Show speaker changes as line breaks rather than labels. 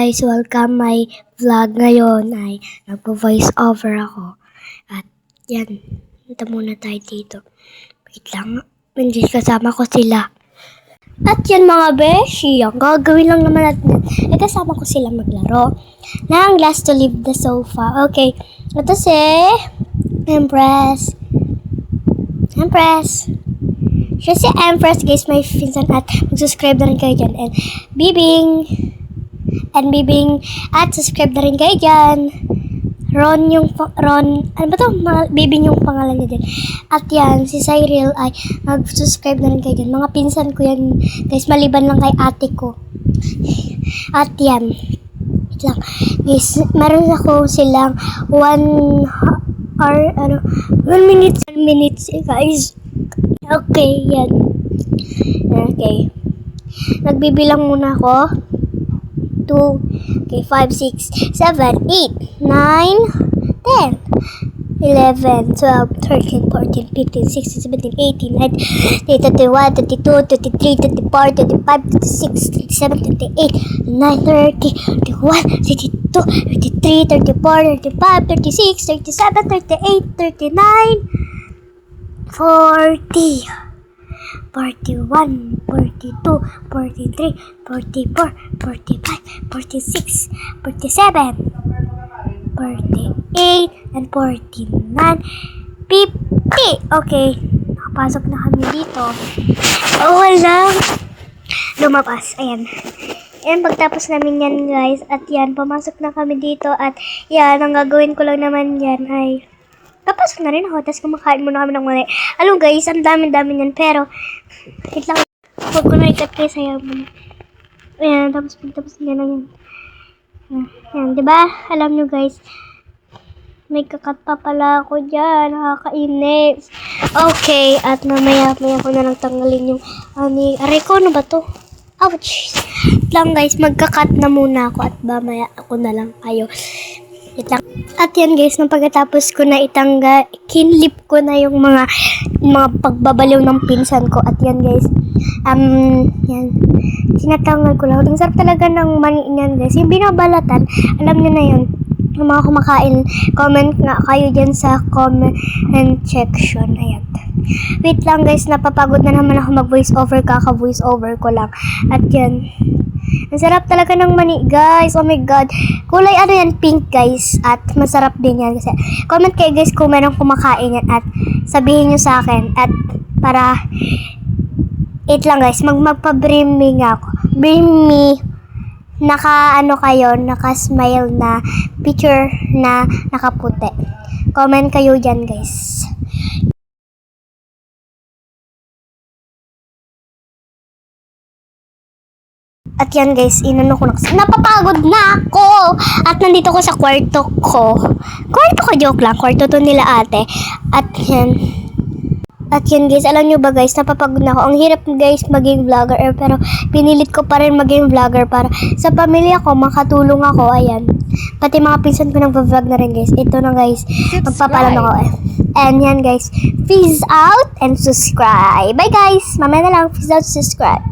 guys, welcome my vlog ngayon ay nagpo-voice over ako. At yan, punta muna tayo dito. Wait lang, hindi kasama ko sila. At yan mga beshi, ang gagawin lang naman natin, kasama ko sila maglaro ng Last to Leave the Sofa. Okay, ito si Empress. Siya si Empress guys, may pinsan at mag-subscribe na rin kayo dyan. And Bibing at subscribe na rin kayo dyan. Ron, ano ba to? Bibing yung pangalan niya din. At yan, si Cyril ay mag-subscribe na rin kayo dyan. Mga pinsan ko yan guys, maliban lang kay ate ko. At yan, wait lang guys, meron ako silang 1 minute guys. Okay, yan. Okay. Nagbibilang muna ako. 2, okay, 5, 6, 7, 8, 9, 10, 11, 12, 13, 14, 15, 16, 17, 18, 19, 21, 22, 23, 24, 25, 26, 27, 28, 29, 30, 31, 32, 33, 34, 35, 36, 37, 38, 39, 40, 41, 42, 43, 44, 45, 46, 47, 48, and 49, 50. Okay, nakapasok na kami dito. Oh, wala. Lumabas. Ayan. Ayan, pagtapos namin yan guys. At yan, pumasok na kami dito. At yan, ang gagawin ko lang naman yan ay papasok na rin ako, tapos kumakain muna kami ng mali. Alam guys, ang dami-dami yan, pero wait lang, huwag ko na ikat kayo sayo muna. Ayan, tapos na lang yan. Ayan, diba? Alam nyo guys, may kakat pa pala ako dyan, nakakainis. Okay, at mamaya ko na lang tanggalin yung aray ko, ano ba to? Ouch! Wait lang guys, magkakat na muna ako at mamaya ako na lang kayo. At yan guys, nung pagkatapos ko na itanggal, kinlip ko na yung mga pagbabaliw ng pinsan ko. At yan guys, yan, sinatanggal ko lang. Ang sarap talaga ng mani niyan guys. Yung binabalatan, alam niyo na yun. Yung mga kumakain, comment nga kayo dyan sa comment section. Ayan. Wait lang guys, napapagod na naman ako mag-voice over, kaka-voice over ko lang. At yan, ang sarap talaga ng mani guys. Oh my god, kulay ano yan, pink guys. At masarap din yan kasi comment kayo guys kung merong kumakain yan at sabihin nyo sa akin. At para lang guys, magpa-bring ako. Bring me, naka-smile na picture na nakaputi. Comment kayo dyan guys. At yan guys, inano ko na kasi napapagod na ako. At nandito ko sa kwarto ko. Joke lang. Kwarto to nila ate. At yan guys, alam nyo ba guys, napapagod na ako. Ang hirap guys maging vlogger, pero pinilit ko pa rin maging vlogger para sa pamilya ko, makatulong ako. Ayan. Pati mga pinsan ko nagpa-vlog na rin guys. Ito na guys, magpapalam ako And yan guys, peace out and subscribe. Bye guys, mamaya na lang, peace out, subscribe.